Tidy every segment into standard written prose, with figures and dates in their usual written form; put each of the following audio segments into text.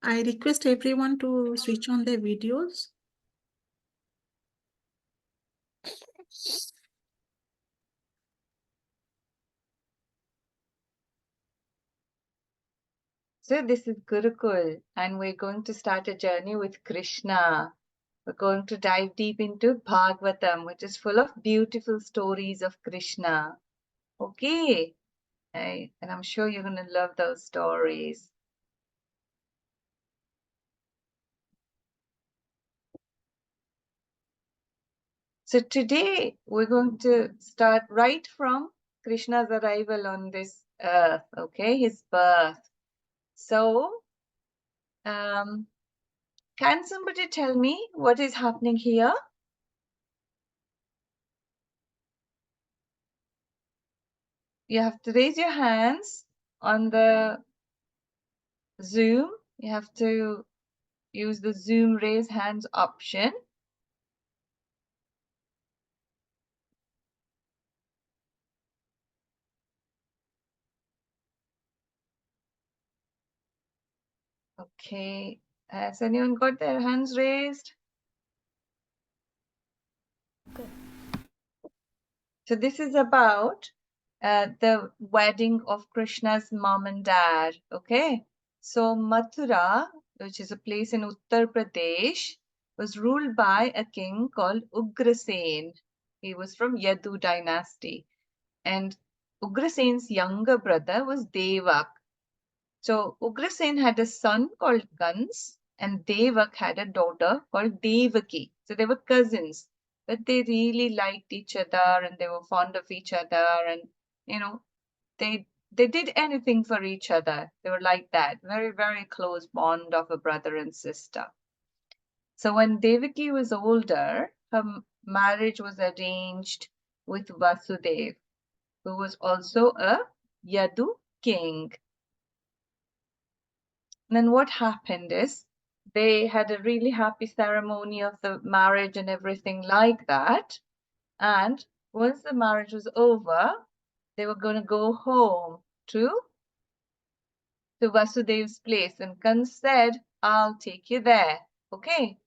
I request everyone to switch on their videos. So this is Gurukul, and we're going to start a journey with Krishna. We're going to dive deep into Bhagavatam, which is full of beautiful stories of Krishna. Okay, and I'm sure you're going to love those stories. So today we're going to start right from Krishna's arrival on this earth, okay, his birth. So, can somebody tell me what is happening here? You have to raise your hands on the Zoom. You have to use the Zoom raise hands option. Okay, has anyone got their hands raised? So this is about the wedding of Krishna's mom and dad. Okay, so Mathura, which is a place in Uttar Pradesh, was ruled by a king called Ugrasen. He was from Yadu dynasty, and Ugrasen's younger brother was Devak. So Ugrasen had a son called Kans, and Devak had a daughter called Devaki. So they were cousins, but they really liked each other and they were fond of each other, and you know, they did anything for each other. They were like that, very, very close bond of a brother and sister. So when Devaki was older, her marriage was arranged with Vasudev, who was also a Yadu king. And then what happened is they had a really happy ceremony of the marriage and everything like that. And once the marriage was over, they were going to go home to Vasudev's place. And Kans said, I'll take you there. Okay.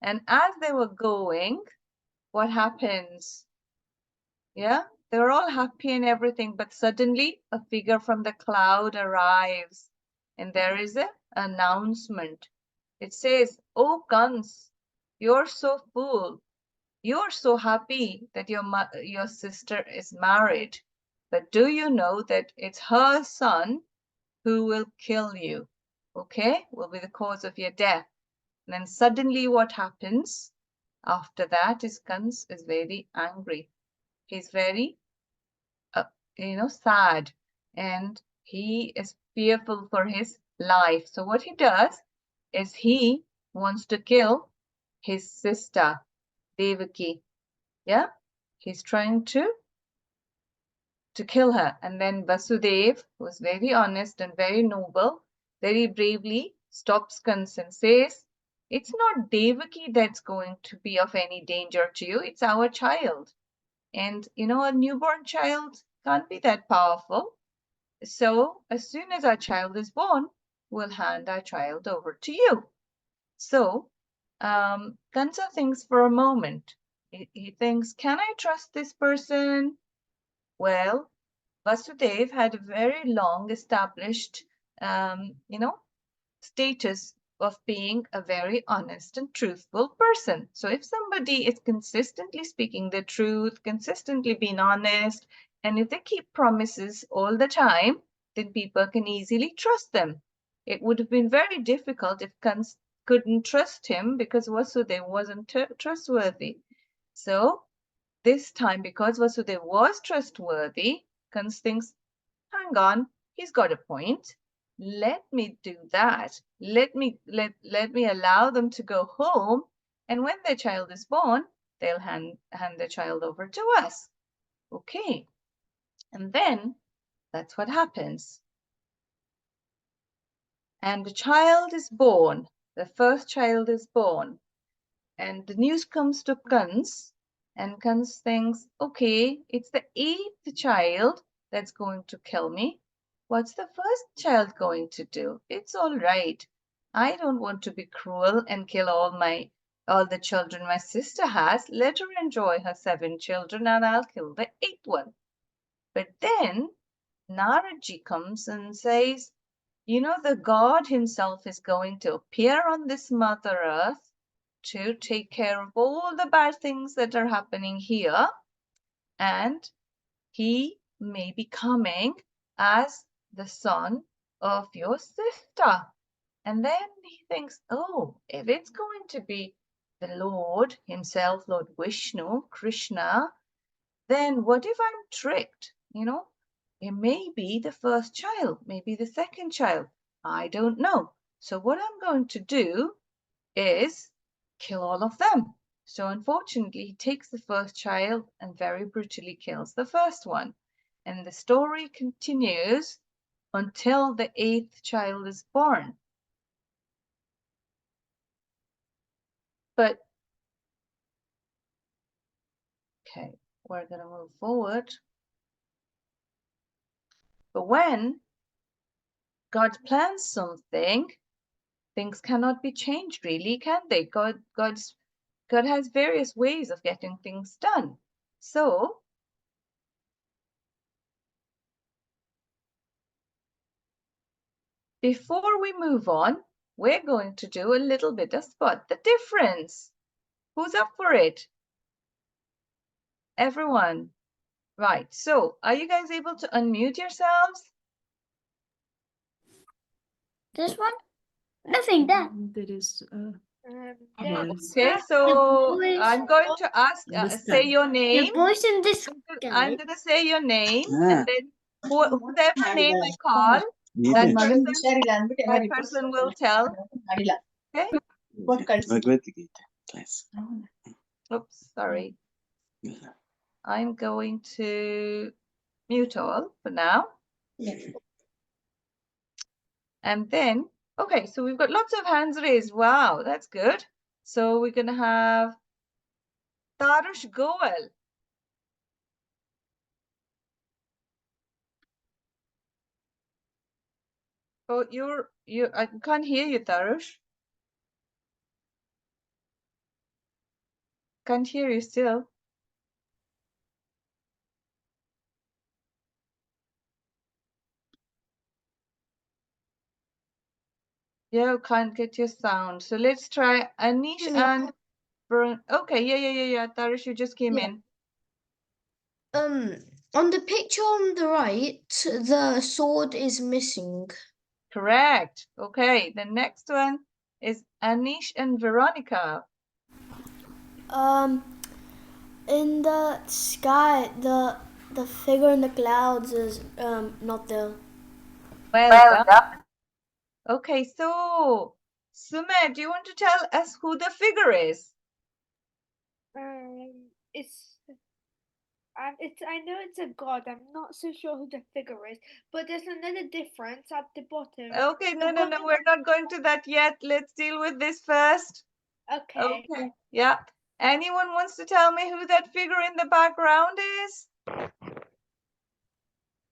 And as they were going, what happens? Yeah, they were all happy and everything, but suddenly a figure from the cloud arrives, and there is an announcement. It says, "Oh, Kans, you're so full. You're so happy that your sister is married, but do you know that it's her son who will kill you? Okay, will be the cause of your death." And then suddenly, what happens after that is Kans is very angry. He's very sad, and he is fearful for his life. So what he does is he wants to kill his sister Devaki. Yeah, he's trying to kill her. And then Vasudev, who is very honest and very noble, very bravely stops Kans and says, it's not Devaki that's going to be of any danger to you, it's our child. And a newborn child can't be that powerful. So as soon as our child is born, we'll hand our child over to you. So Kansa thinks for a moment. He thinks, can I trust this person? Well, Vasudev had a very long established, status of being a very honest and truthful person. So if somebody is consistently speaking the truth, consistently being honest, and if they keep promises all the time, then people can easily trust them. It would have been very difficult if Kans couldn't trust him because Vasudev wasn't trustworthy. So this time, because Vasudev was trustworthy, Kans thinks, hang on, he's got a point. Let me do that. Let me allow them to go home, and when their child is born, they'll hand the child over to us. Okay. And then that's what happens. And the child is born. The first child is born. And the news comes to Kans, and Kans thinks, okay, it's the 8th child that's going to kill me. What's the first child going to do? It's all right. I don't want to be cruel and kill all the children my sister has. Let her enjoy her 7 children and I'll kill the 8th one. But then Naradji comes and says, the God himself is going to appear on this Mother Earth to take care of all the bad things that are happening here. And he may be coming as the son of your sister. And then he thinks, oh, if it's going to be the Lord himself, Lord Vishnu, Krishna, then what if I'm tricked? It may be the first child, maybe the second child. I don't know. So what I'm going to do is kill all of them. So unfortunately, he takes the first child and very brutally kills the first one. And the story continues until the 8th child is born. But, okay, we're going to move forward. But when God plans something, things cannot be changed, really, can they? God has various ways of getting things done. So before we move on, we're going to do a little bit of spot the difference. Who's up for it? Everyone. Right. So are you guys able to unmute yourselves? This one? Nothing there. There is Okay, so I'm going to ask, say your name. The voice in this I'm going to say your name, and then whoever name I call, that person will tell. Okay? Oops, sorry. I'm going to mute all for now. And then, okay, so we've got lots of hands raised. Wow, that's good. So we're going to have Tarush Goel. Oh, I can't hear you, Tarush. Can't hear you still. Yeah, can't get your sound. So let's try Anish and Varun. Okay, yeah. Tarush, you just came in. On the picture on the right, the sword is missing. Correct. Okay, the next one is Anish and Veronica. In the sky, the figure in the clouds is not there. Well done. Okay, so Sumit, do you want to tell us who the figure is? I know it's a god. I'm not so sure who the figure is, but there's another difference at the bottom. Okay, no, we're not going to that yet. Let's deal with this first. Okay. Okay, yeah. Anyone wants to tell me who that figure in the background is?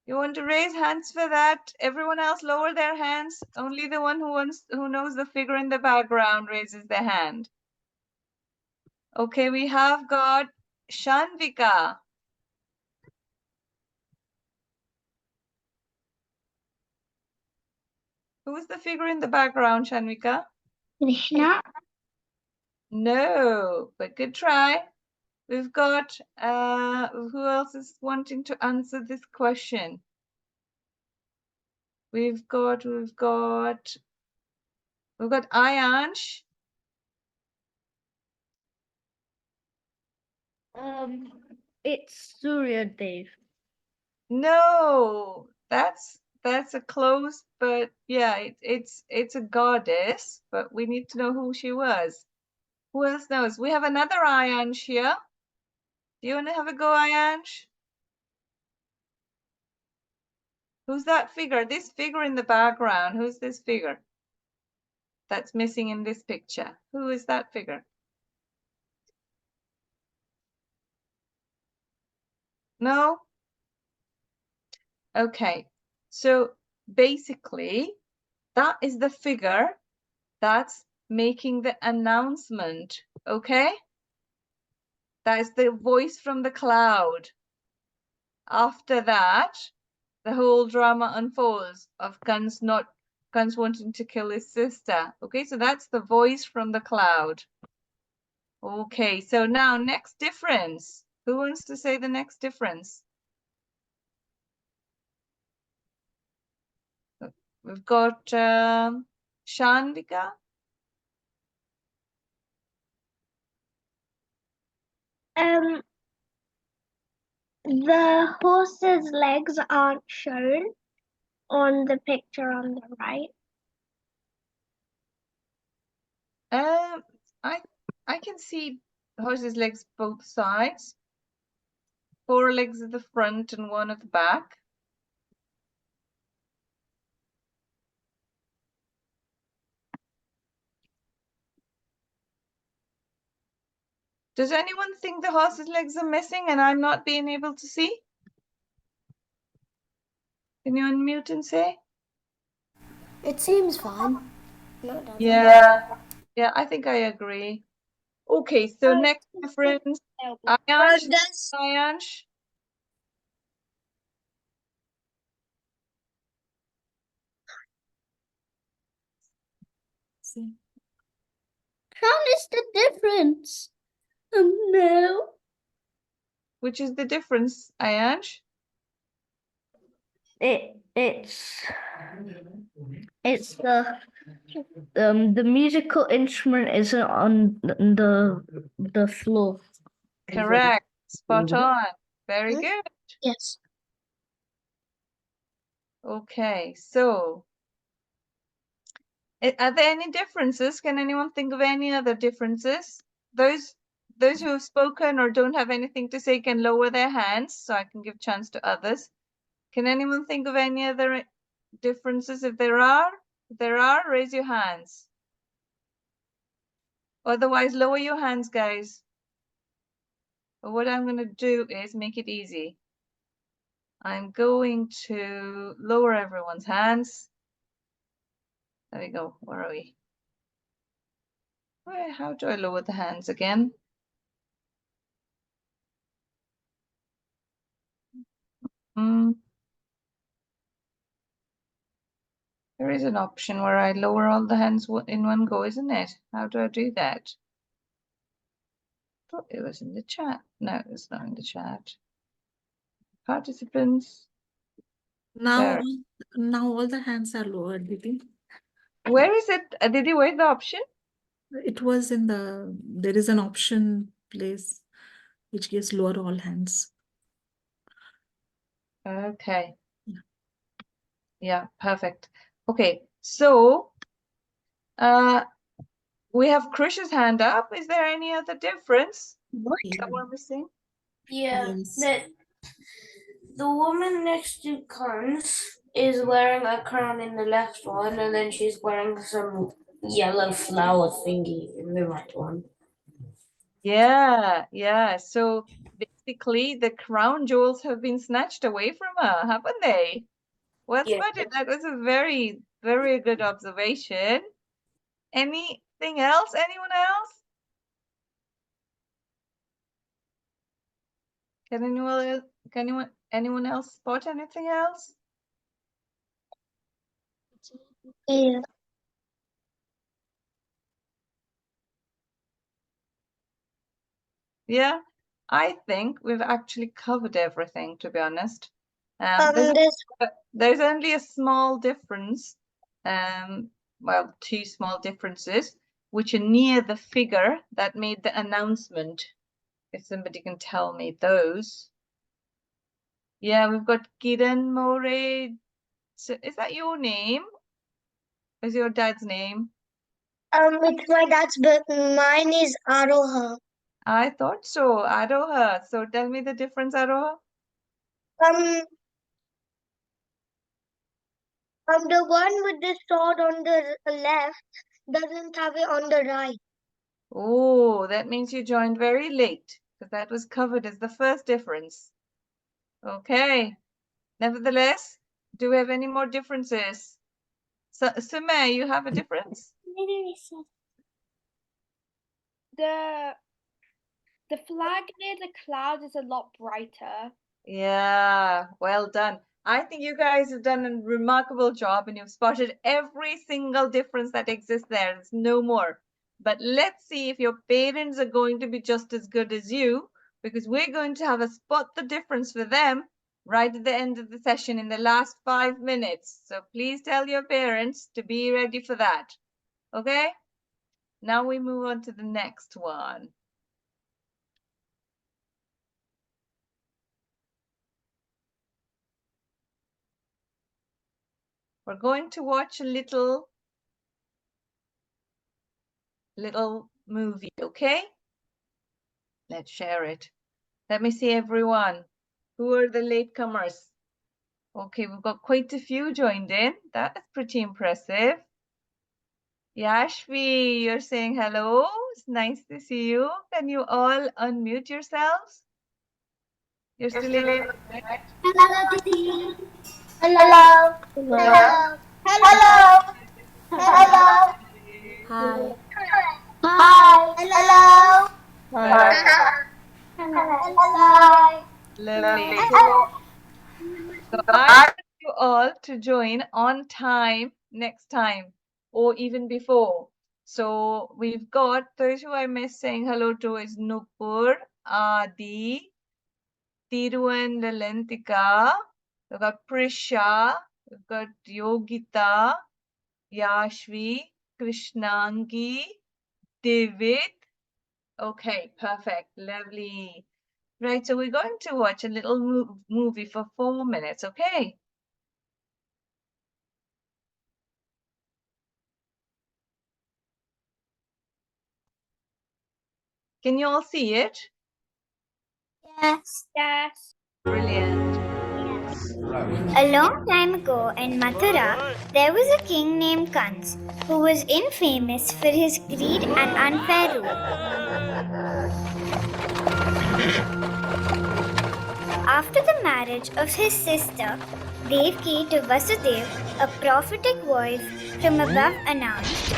You want to raise hands for that? Everyone else lower their hands. Only the one who knows the figure in the background raises their hand. Okay, we have got Shanvika. Who's the figure in the background, Shanvika? Krishna. No, but good try. We've got, who else is wanting to answer this question? We've got Ayansh. It's Surya Dev. No, that's a close, but yeah, it's a goddess, but we need to know who she was. Who else knows? We have another Ayansh here. Do you want to have a go, Ayansh? Who's that figure? This figure in the background. Who's this figure? that's missing in this picture? Who is that figure? No? Okay, so basically that is the figure that's making the announcement, okay? That is the voice from the cloud. After that, the whole drama unfolds of Kans wanting to kill his sister. Okay, so that's the voice from the cloud. Okay, so now next difference. Who wants to say the next difference? We've got Shanvika. The horse's legs aren't shown on the picture on the right. I can see the horse's legs both sides. 4 legs at the front and 1 at the back. Does anyone think the horse's legs are missing and I'm not being able to see? Can you unmute and say? It seems fine. No, it doesn't. Yeah, I think I agree. Okay, so next difference. Ayansh, Ayansh. See. What is the difference? No. Which is the difference, Ayansh? It's the musical instrument isn't on the floor. Correct. Spot on. Very Hmm? good. Yes. Okay, so are there any differences? Can anyone think of any other differences? Those who have spoken or don't have anything to say can lower their hands so I can give chance to others. Can anyone think of any other differences? If there are, raise your hands. Otherwise, lower your hands, guys. But what I'm going to do is make it easy. I'm going to lower everyone's hands. There we go. Where are we? How do I lower the hands again? There is an option where I lower all the hands in one go, isn't it? How do I do that? Thought it was in the chat. No, it's not in the chat. Participants. Now, There. now all the hands are lowered, Didi. Where is it? Didi, where's the option? It was in there is an option place which gives lower all hands. Okay. Yeah. Yeah, perfect. Okay, so we have Krish's hand up. Is there any other difference that we're missing? Yeah. Yes. The woman next to Kans is wearing a crown in the left one, and then she's wearing some yellow flower thingy in the right one. Yeah. So basically, the crown jewels have been snatched away from her, haven't they? Well spotted. That was a very, very good observation. Anything else? Anyone else? Can anyone else spot anything else? Yeah. Yeah, I think we've actually covered everything, to be honest. There's only a small difference, well, 2 small differences, which are near the figure that made the announcement. If somebody can tell me those. Yeah, we've got Kiran More. So is that your name? Is your dad's name? It's my dad's, but mine is Aroha. I thought so, Aroha. So tell me the difference, Aroha. The one with the sword on the left, doesn't have it on the right. Oh, that means you joined very late because that was covered as the first difference. Okay. Nevertheless, do we have any more differences? So, Sumay, you have a difference? The flag near the cloud is a lot brighter. Yeah, well done. I think you guys have done a remarkable job and you've spotted every single difference that exists there. There's no more. But let's see if your parents are going to be just as good as you, because we're going to have a spot the difference for them right at the end of the session in the last 5 minutes. So please tell your parents to be ready for that. Okay? Now we move on to the next one. We're going to watch a little movie, okay? Let's share it. Let me see everyone. Who are the latecomers? Okay, we've got quite a few joined in. That is pretty impressive. Yashvi, you're saying hello. It's nice to see you. Can you all unmute yourselves? You're still able. Hello, Didi. Hello. Hello. Hello. Hello. Hi. Hi. Hello. Hi. Hello. Lovely. So I want you all to join on time next time or even before. So we've got those who I miss saying hello to is Nupur, Adi, Tiruan Lalentika, we've got Prisha, we've got Yogita, Yashvi, Krishnangi, David. Okay, perfect, lovely. Right, so we're going to watch a little movie for 4 minutes, okay? Can you all see it? Yes. Yes. Brilliant. A long time ago in Mathura, there was a king named Kans who was infamous for his greed and unfair rule. After the marriage of his sister Devki to Vasudev, a prophetic voice from above announced,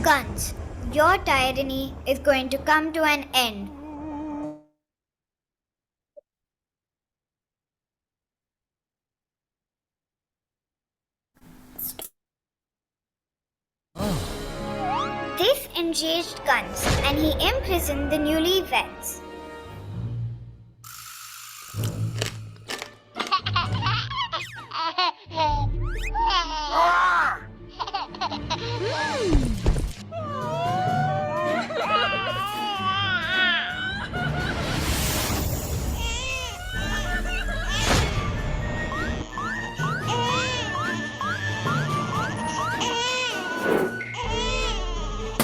Kans, your tyranny is going to come to an end. This enraged Kans and he imprisoned the newlyweds.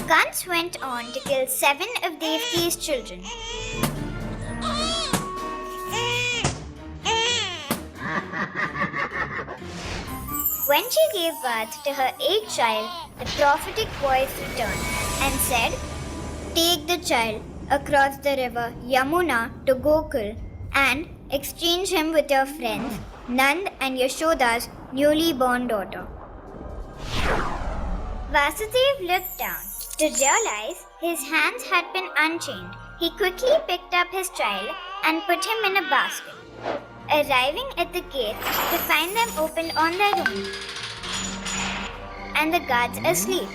Kans went on to kill 7 of Devki's children. When she gave birth to her 8th child, the prophetic voice returned and said, "Take the child across the river Yamuna to Gokul and exchange him with your friends Nand and Yashoda's newly born daughter." Vasudev looked down. To realize his hands had been unchained, he quickly picked up his child and put him in a basket, arriving at the gates to find them open on their own and the guards asleep.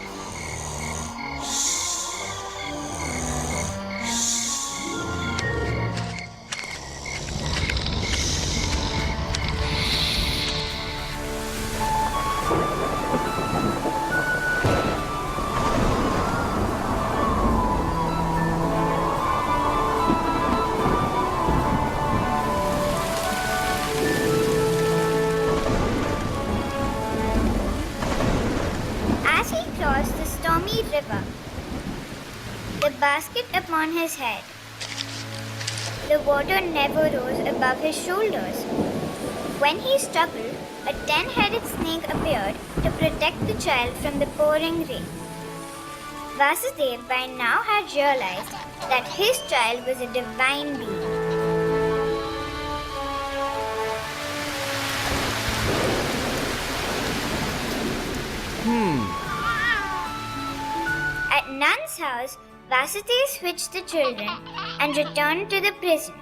As he crossed the stormy river, the basket upon his head, the water never rose above his shoulders. When he struggled, a 10-headed snake appeared to protect the child from the pouring rain. Vasudev by now had realized that his child was a divine being. At Nan's house, Vasudev switched the children and returned to the prison.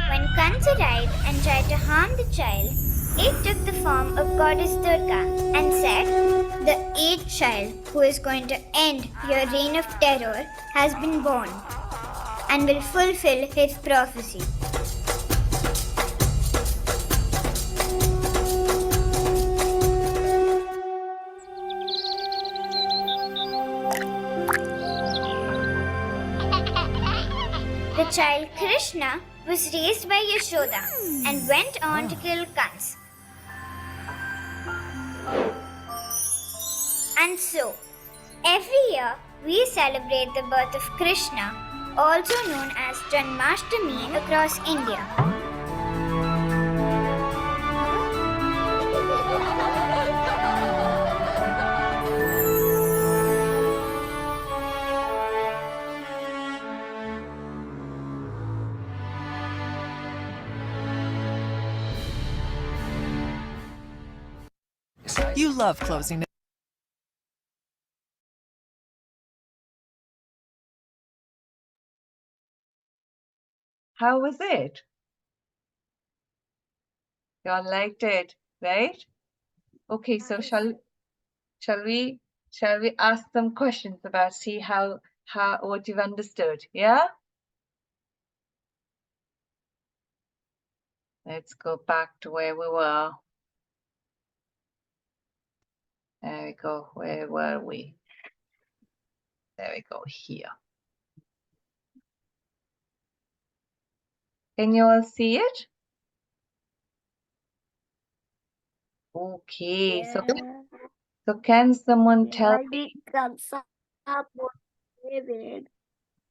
When Kans arrived and tried to harm the child, it took the form of goddess Durga and said, "The 8th child who is going to end your reign of terror has been born and will fulfill his prophecy." The child Krishna was raised by Yashoda and went on to kill Kans. And so, every year we celebrate the birth of Krishna, also known as Janmashtami across India. You love closing. How was it? Y'all liked it, right? Okay, so shall we ask some questions about see how what you've understood? Yeah? Let's go back to where we were. There we go. Where were we? There we go, here. Can you all see it? Okay, so can someone tell me?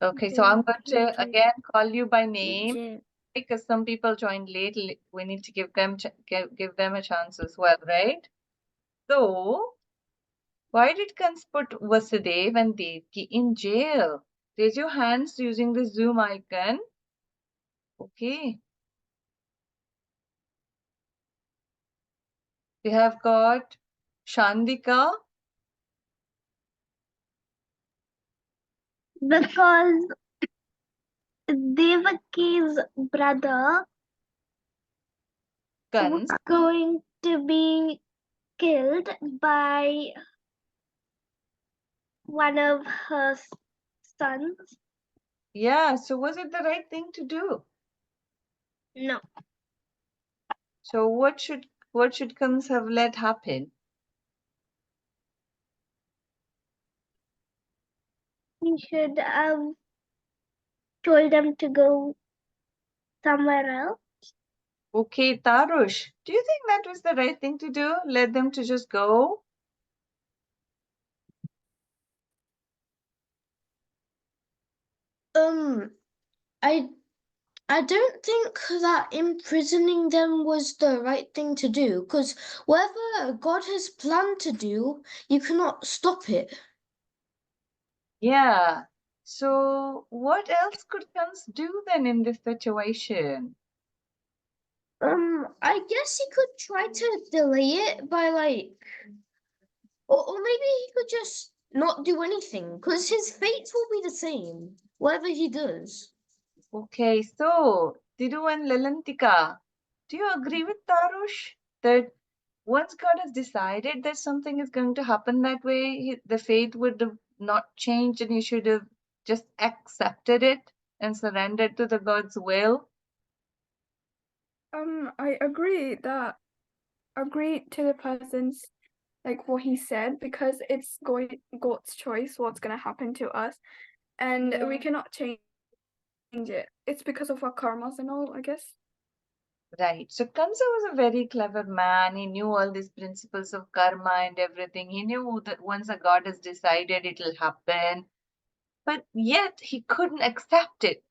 Okay, so I'm going to again call you by name because some people joined late. We need to give them give them a chance as well, right? So, why did Kans put Vasudev and Devki in jail? Raise your hands using the Zoom icon. Okay. We have got Shandika. Because Devaki's brother was Kans. going to be killed by one of her sons. Yeah, so was it the right thing to do? No. So what should Kans have let happen? He should have told them to go somewhere else. Okay, Tarush, do you think that was the right thing to do? Let them to just go? I don't think that imprisoning them was the right thing to do, because whatever God has planned to do, you cannot stop it. Yeah. So what else could Kans do then in this situation? I guess he could try to delay it by or maybe he could just not do anything, because his fate will be the same, whatever he does. Okay, so Tiru and Lalantika, do you agree with Tarush that once God has decided that something is going to happen that way, the fate would have not changed and he should have just accepted it and surrendered to the God's will? I agree to the person's like what he said, because it's God's choice what's gonna happen to us, and we cannot change it. It's because of our karmas and all, I guess. Right. So Kansa was a very clever man. He knew all these principles of karma and everything. He knew that once a god has decided, it'll happen. But yet he couldn't accept it.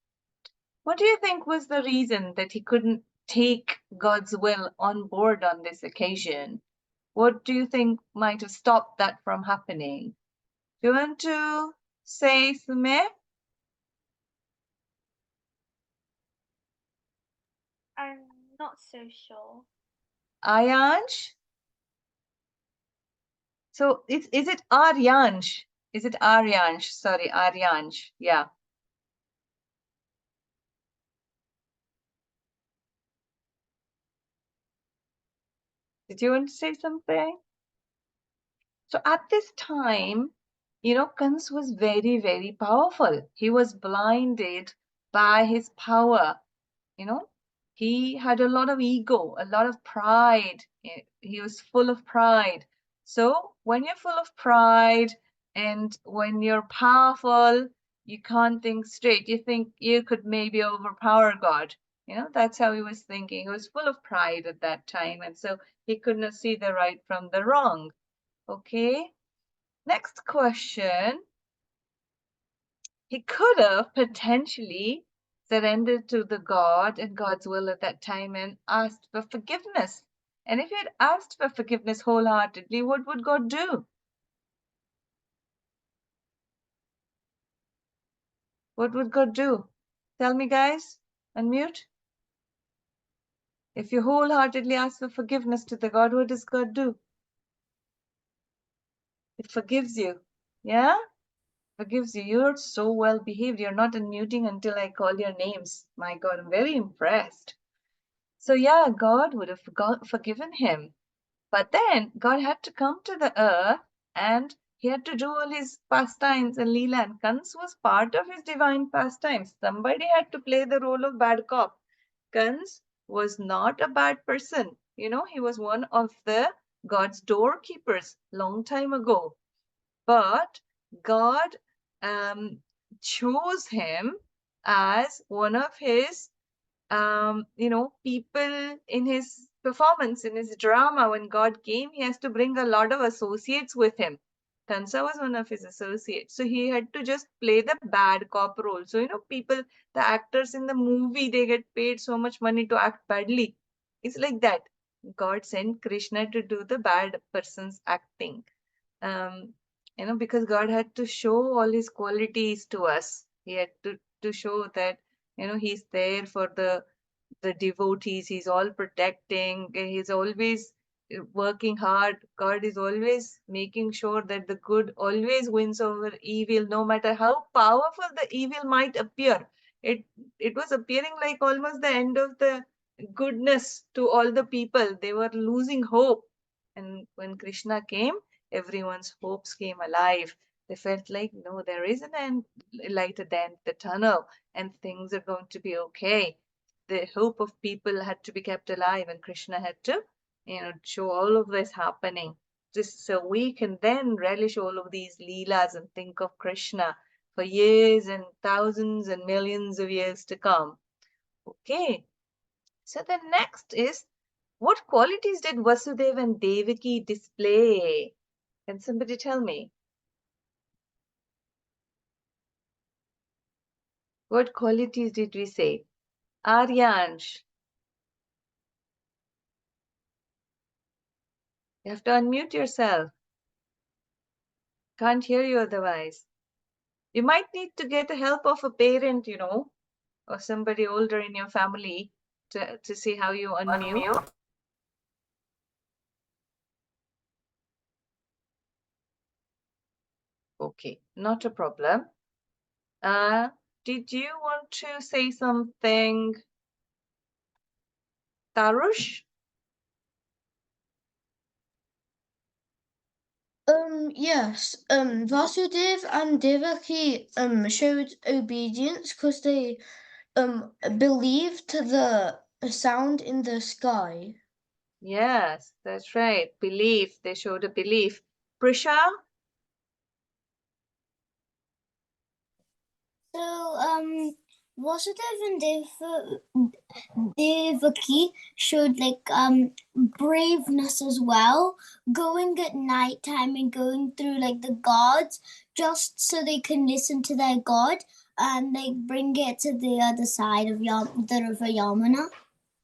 What do you think was the reason that he couldn't take God's will on board on this occasion? What do you think might have stopped that from happening? Do you want to say, Sumit? I'm not so sure. Ayansh? So is it Aryansh? Is it Aryansh? Sorry, Aryansh. Yeah. Did you want to say something? So at this time, Kans was very, very powerful. He was blinded by his power. He had a lot of ego, a lot of pride. He was full of pride. So when you're full of pride and when you're powerful, you can't think straight. You think you could maybe overpower God. That's how he was thinking. He was full of pride at that time. And so he could not see the right from the wrong. Okay. Next question. He could have potentially surrendered to the God and God's will at that time and asked for forgiveness. And if he had asked for forgiveness wholeheartedly, what would God do? What would God do? Tell me, guys. Unmute. If you wholeheartedly ask for forgiveness to the God, what does God do? It forgives you. Yeah? Forgives you. You're so well behaved. You're not unmuting until I call your names. My God, I'm very impressed. So yeah, God would have forgiven him. But then God had to come to the earth and he had to do all his pastimes and Leela, and Kans was part of his divine pastimes. Somebody had to play the role of bad cop. Kans was not a bad person. He was one of the God's doorkeepers long time ago. But God chose him as one of his people in his performance, in his drama. When God came, he has to bring a lot of associates with him. Kansa was one of his associates. So he had to just play the bad cop role. So, people, the actors in the movie, they get paid so much money to act badly. It's like that. God sent Krishna to do the bad person's acting. Um, because God had to show all his qualities to us. He had to show that, he's there for the devotees. He's all protecting. He's always working hard. God is always making sure that the good always wins over evil, no matter how powerful the evil might appear. It was appearing like almost the end of the goodness to all the people. They were losing hope. And when Krishna came, everyone's hopes came alive. They felt like, no, there is an end, light at the end of the tunnel, and things are going to be okay. The hope of people had to be kept alive, and Krishna had to, show all of this happening. Just so we can then relish all of these leelas and think of Krishna for years and thousands and millions of years to come. Okay. So the next is, what qualities did Vasudeva and Devaki display? Can somebody tell me? What qualities did we say? Aryansh. You have to unmute yourself. Can't hear you otherwise. You might need to get the help of a parent, or somebody older in your family to see how you unmute. Okay, not a problem. Did you want to say something, Tarush? Yes. Vasudev and Devaki showed obedience because they believed the sound in the sky. Yes, that's right. Belief. They showed a belief. Prisha? So Vasudev and Devaki showed braveness as well, going at night time and going through the gods just so they can listen to their god and bring it to the other side of the river Yamuna.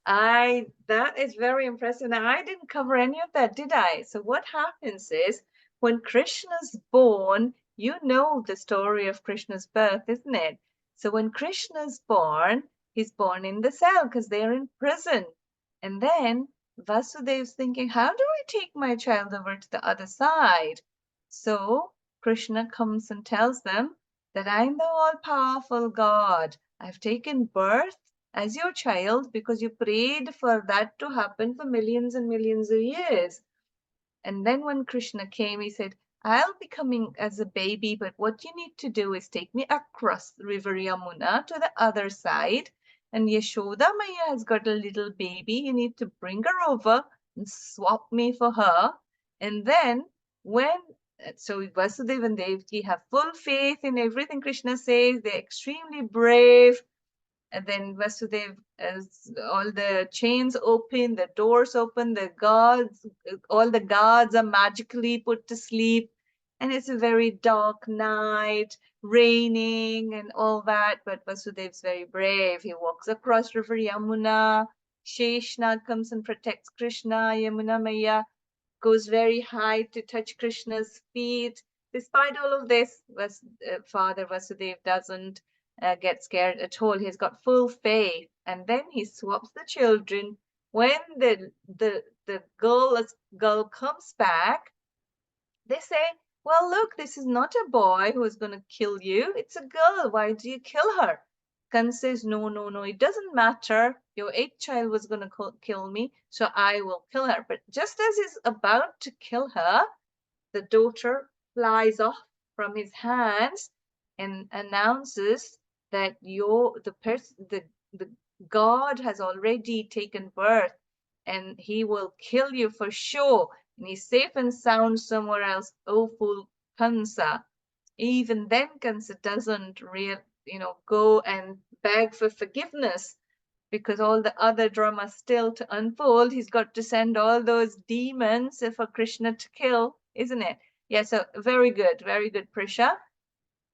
That is very impressive. Now, I didn't cover any of that, did I? So what happens is when Krishna's born, you know the story of Krishna's birth, isn't it? So when Krishna's born, he's born in the cell because they're in prison. And then Vasudev's thinking, how do I take my child over to the other side? So Krishna comes and tells them that I'm the all-powerful God. I've taken birth as your child because you prayed for that to happen for millions and millions of years. And then when Krishna came, he said, I'll be coming as a baby, but what you need to do is take me across the river Yamuna to the other side. And Yashoda Maya has got a little baby. You need to bring her over and swap me for her. And then so Vasudeva and Devaki have full faith in everything Krishna says. They're extremely brave. And then Vasudev, as all the chains open, the doors open, all the gods are magically put to sleep. And it's a very dark night, raining and all that. But Vasudev's very brave. He walks across River Yamuna. Sheshnag comes and protects Krishna. Yamuna Maya goes very high to touch Krishna's feet. Despite all of this, Father Vasudev doesn't get scared at all. He's got full faith, and then he swaps the children. When the girl comes back, they say, well, look, this is not a boy who is going to kill you. It's a girl. Why do you kill her? Kan says, no, it doesn't matter. Your eighth child was going to kill me, so I will kill her. But just as he's about to kill her, the daughter flies off from his hands and announces that the God has already taken birth and he will kill you for sure. And he's safe and sound somewhere else. Oh, fool Kansa. Even then, Kansa doesn't go and beg for forgiveness because all the other drama still to unfold. He's got to send all those demons for Krishna to kill, isn't it? Yeah, so very good, Prisha.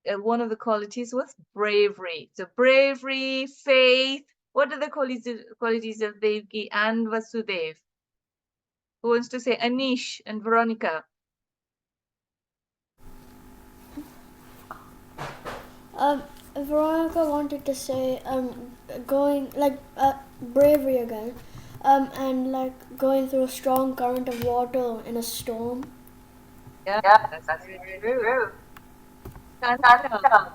One of the qualities was bravery. So bravery, faith. What are the qualities of Devaki and Vasudev? Who wants to say? Anish and Veronica. Veronica wanted to say going bravery again, and going through a strong current of water in a storm. Yeah, that's absolutely true. Kanika.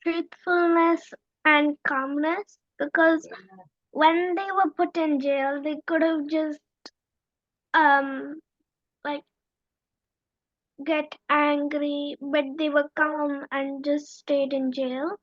Truthfulness and calmness, because when they were put in jail, they could have just get angry, but they were calm and just stayed in jail.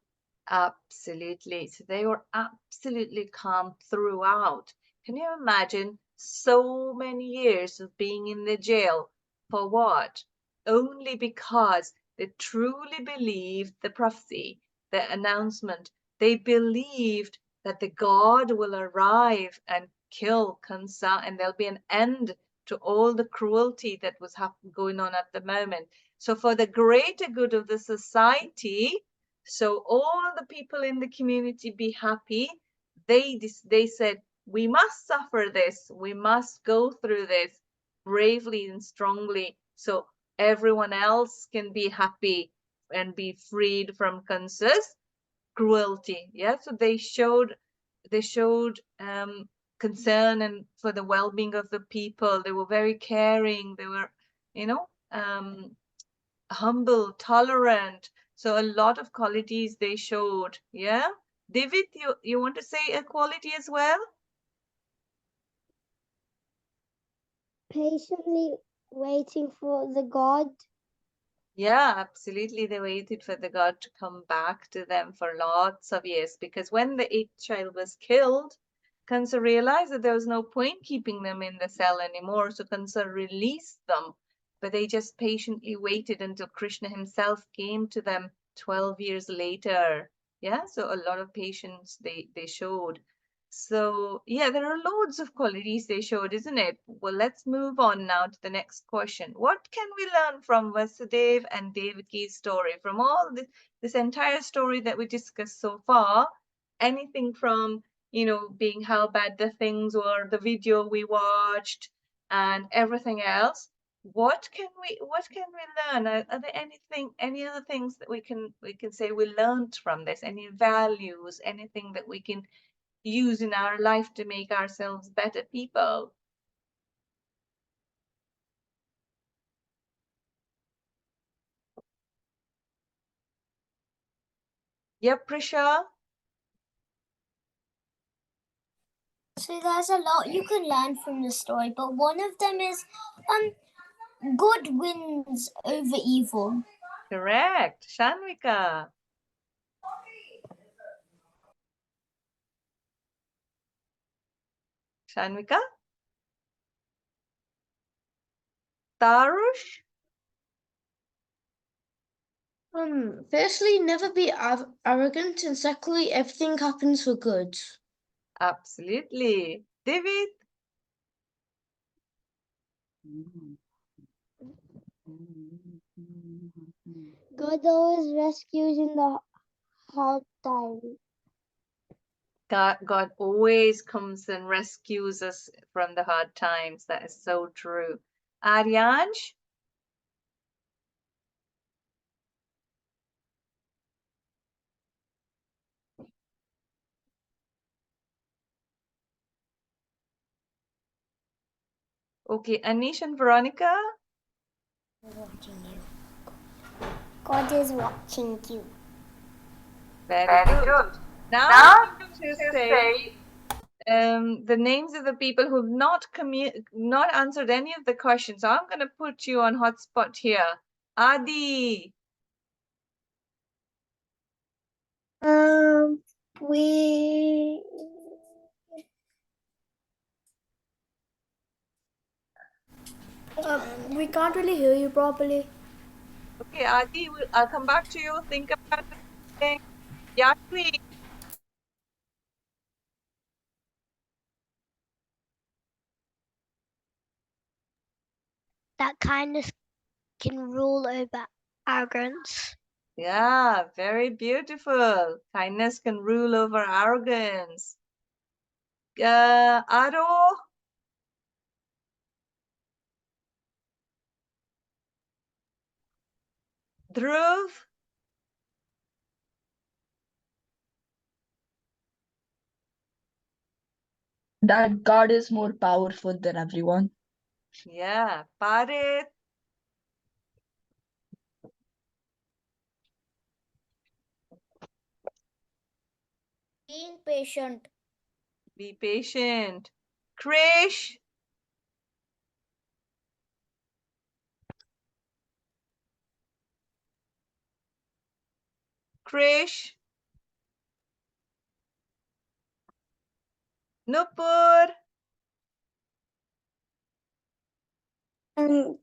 Absolutely. So they were absolutely calm throughout. Can you imagine so many years of being in the jail for what? Only because they truly believed the prophecy, the announcement. They believed that the God will arrive and kill Kansa and there'll be an end to all the cruelty that was going on at the moment. So for the greater good of the society, so all the people in the community be happy, they said, we must suffer this, we must go through this bravely and strongly so everyone else can be happy and be freed from Kansa's cruelty. Yeah, so they showed concern and for the well-being of the people. They were very caring. They were, humble, tolerant. So a lot of qualities they showed. Yeah, David, you want to say a quality as well? Patiently waiting for the God. Yeah, absolutely. They waited for the God to come back to them for lots of years, because when the eighth child was killed, Kansa realized that there was no point keeping them in the cell anymore. So Kansa released them but they just patiently waited until Krishna himself came to them 12 years later. Yeah, so a lot of patience they showed. So yeah, there are loads of qualities they showed, isn't it? Well, let's move on now to the next question. What can we learn from Vasudeva and Devaki's story? From all this entire story that we discussed so far, anything from, you know, being how bad the things were, the video we watched, and everything else. What can we learn? Are there any other things that we can say we learned from this? Any values, anything that we can use in our life to make ourselves better people? Yep, Prisha. So there's a lot you can learn from the story, but one of them is good wins over evil. Correct. Shanvika. Shanvika? Tarush? Firstly, never be arrogant, and secondly, everything happens for good. Absolutely. David? God always rescues in the hard times. God always comes and rescues us from the hard times. That is so true. Aryansh? Okay, Anish and Veronica? Watching you. God is watching you. Very good. Now I'm going to say the names of the people who've not answered any of the questions. So I'm going to put you on hotspot here. Adi. We can't really hear you properly. Okay, Adi, I'll come back to you. Think about it. Yashvi. That kindness can rule over arrogance. Yeah, very beautiful. Kindness can rule over arrogance. Aro. Dhruv. That God is more powerful than everyone. Yeah, Parit. Being patient. Be patient. Krish. Krish. Nupur.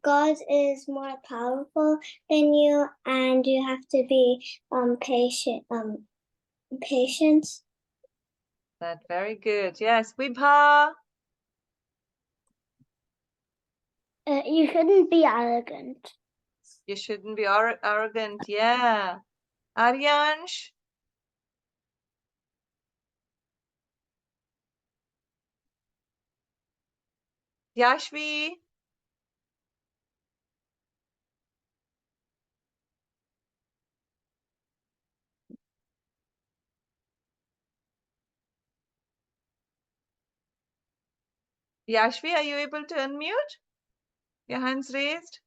God is more powerful than you, and you have to be patient. Patience. That's very good. Yes, Vibha. You shouldn't be arrogant. You shouldn't be arrogant. Yeah. Aryansh. Yashvi. Yashvi, are you able to unmute? Your hand's raised.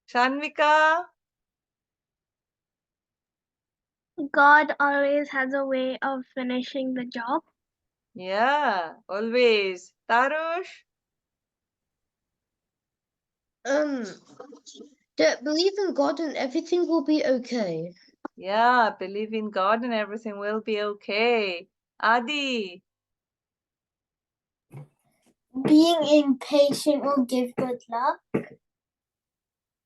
Shanvika. God always has a way of finishing the job. Yeah, always. Tarush. Believe in God and everything will be okay. Yeah, believe in God and everything will be okay. Adi. Being impatient will give good luck.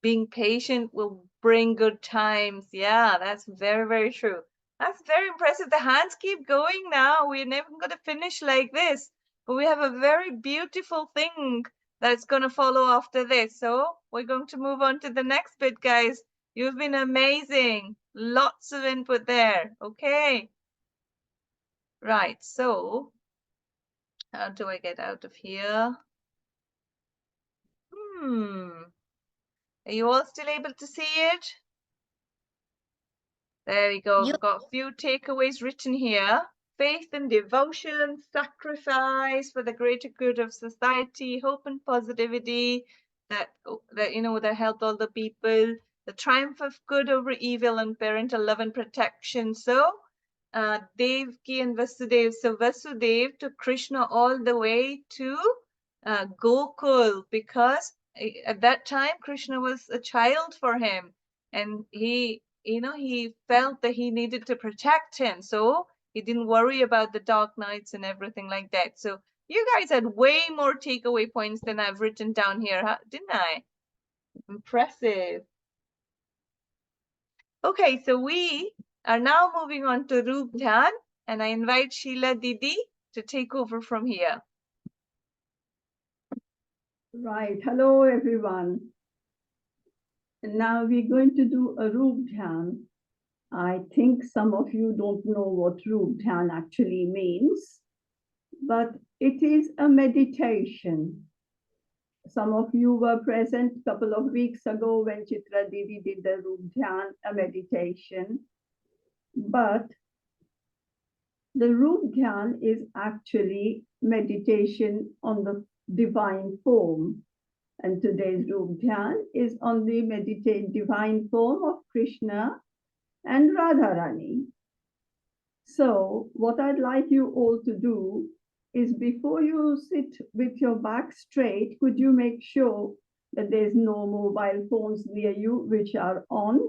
Being patient will bring good times. Yeah, that's very, very true. That's very impressive. The hands keep going now. We're never going to finish like this. But we have a very beautiful thing that's going to follow after this. So we're going to move on to the next bit, guys. You've been amazing. Lots of input there. Okay. Right. So how do I get out of here? Are you all still able to see it? There we go. We've got a few takeaways written here. Faith and devotion, sacrifice for the greater good of society, hope and positivity that helped all the people, the triumph of good over evil, and parental love and protection. So Devki and Vasudev. So Vasudev took Krishna all the way to Gokul because at that time Krishna was a child for him, and he felt that he needed to protect him, so he didn't worry about the dark nights and everything like that. So you guys had way more takeaway points than I've written down here, didn't I? Impressive. Okay, so we are now moving on to Roop Dhyan, and I invite Sheila Didi to take over from here. Right. Hello, everyone. And now we're going to do a Roop Dhyan. I think some of you don't know what Roop Dhyan actually means, but it is a meditation. Some of you were present a couple of weeks ago when Chitra Didi did the Roop Dhyan, a meditation. But the Roop Dhyan is actually meditation on the divine form. And today's Roop Dhyan is on the divine form of Krishna and Radharani. So what I'd like you all to do is, before you sit with your back straight, could you make sure that there's no mobile phones near you which are on?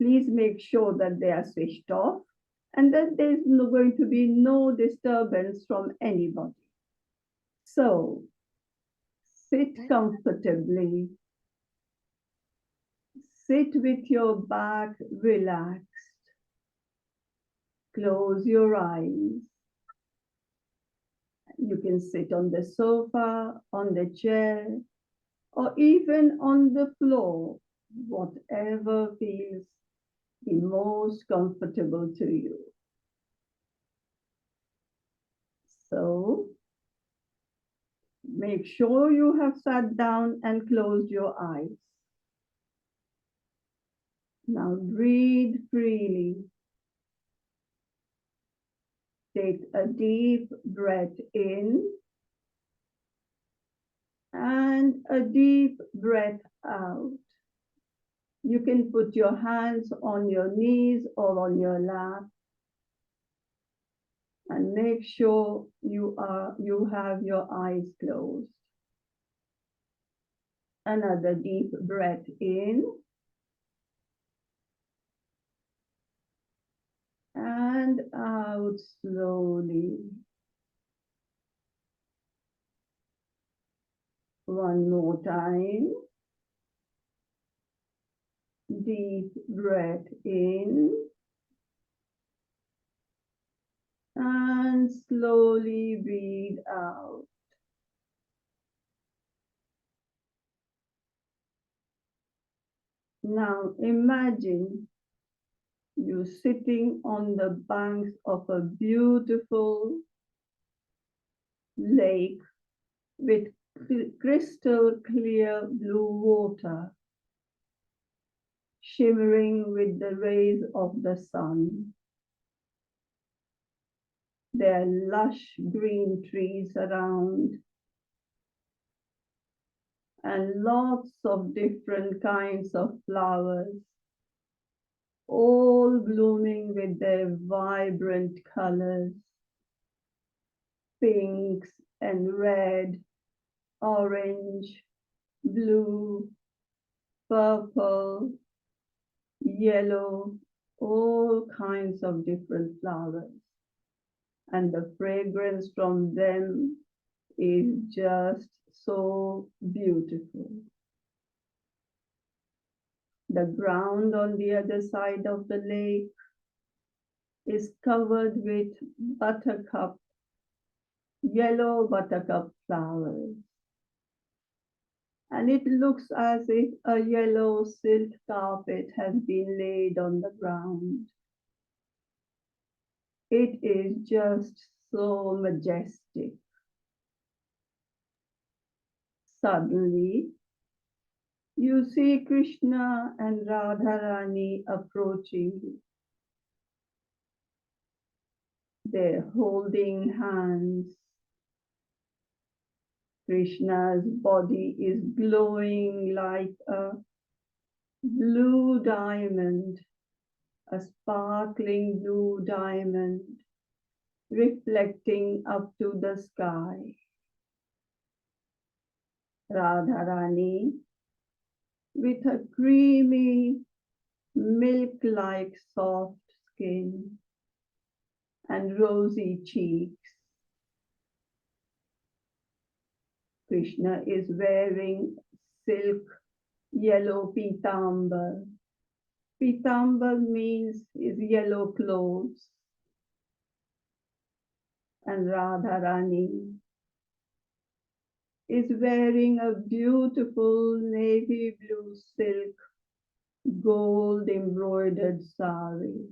Please make sure that they are switched off and that there's going to be no disturbance from anybody. So sit comfortably. Sit with your back relaxed. Close your eyes. You can sit on the sofa, on the chair, or even on the floor, whatever feels the most comfortable to you. So make sure you have sat down and closed your eyes. Now breathe freely. Take a deep breath in and a deep breath out. You can put your hands on your knees or on your lap and make sure you have your eyes closed. Another deep breath in and out slowly. One more time. Deep breath in and slowly breathe out. Now imagine you sitting on the banks of a beautiful lake with crystal clear blue water, shimmering with the rays of the sun. There are lush green trees around and lots of different kinds of flowers, all blooming with their vibrant colors, pinks and red, orange, blue, purple, yellow, all kinds of different flowers. And the fragrance from them is just so beautiful. The ground on the other side of the lake is covered with buttercup, yellow buttercup flowers. And it looks as if a yellow silk carpet has been laid on the ground. It is just so majestic. Suddenly, you see Krishna and Radharani approaching you. They're holding hands. Krishna's body is glowing like a blue diamond, a sparkling blue diamond, reflecting up to the sky. Radharani, with her creamy, milk-like soft skin and rosy cheeks. Krishna is wearing silk yellow pitambar. Pitambar means his yellow clothes. And Radharani is wearing a beautiful navy blue silk gold embroidered sari.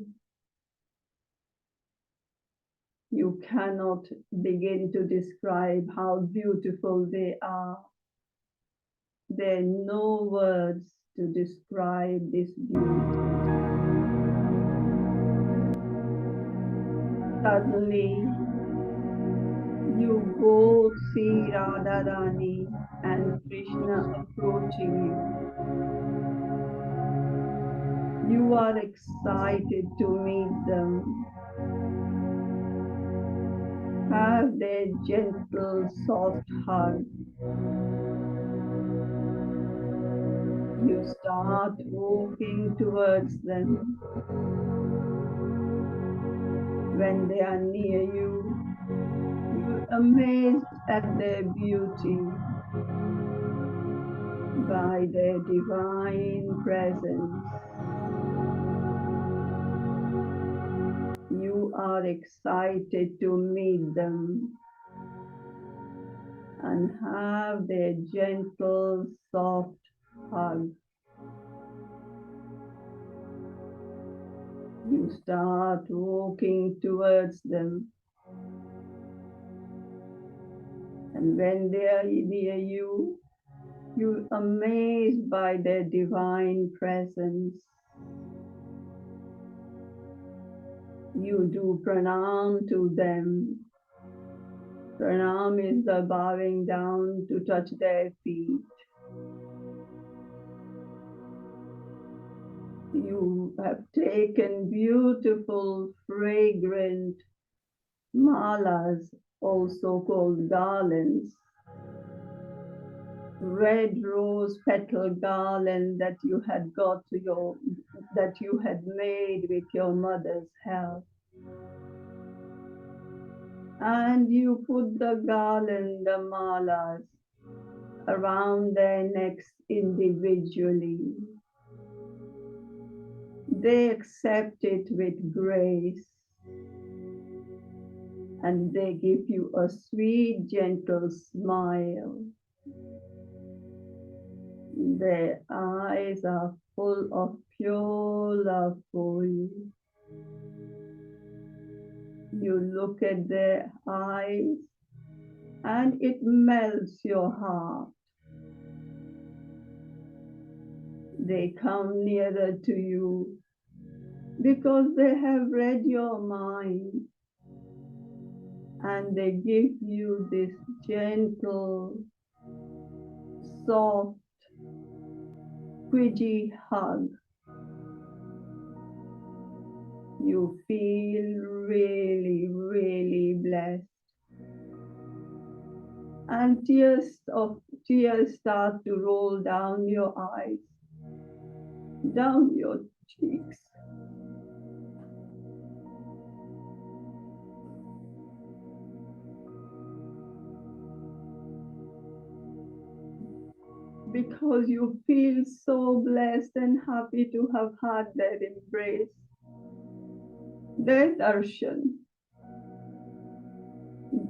You cannot begin to describe how beautiful they are. There are no words to describe this beauty. Suddenly, you both see Radharani and Krishna approaching you. You are excited to meet them. Have their gentle, soft hug. You start walking towards them. When they are near you, you're amazed at their beauty by their divine presence. You are excited to meet them and have their gentle, soft hug. You start walking towards them. And when they are near you, you're amazed by their divine presence. You do pranam to them. Pranam is the bowing down to touch their feet. You have taken beautiful, fragrant malas, also called garlands, red rose petal garland that you had made with your mother's help. And you put the garland, the malas, around their necks individually. They accept it with grace. And they give you a sweet, gentle smile. Their eyes are full of pure love for you. You look at their eyes and it melts your heart. They come nearer to you because they have read your mind and they give you this gentle, soft, squidgy hug. You feel really, really blessed. And tears start to roll down your eyes, down your cheeks. because you feel so blessed and happy to have had their embrace, their darshan.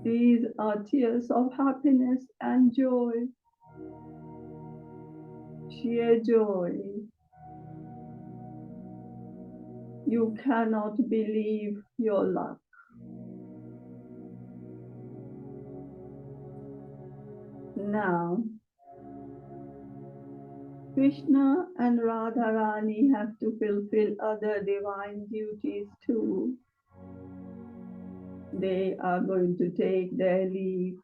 These are tears of happiness and joy, sheer joy. You cannot believe your luck. Now, Krishna and Radharani have to fulfill other divine duties too. They are going to take their leave.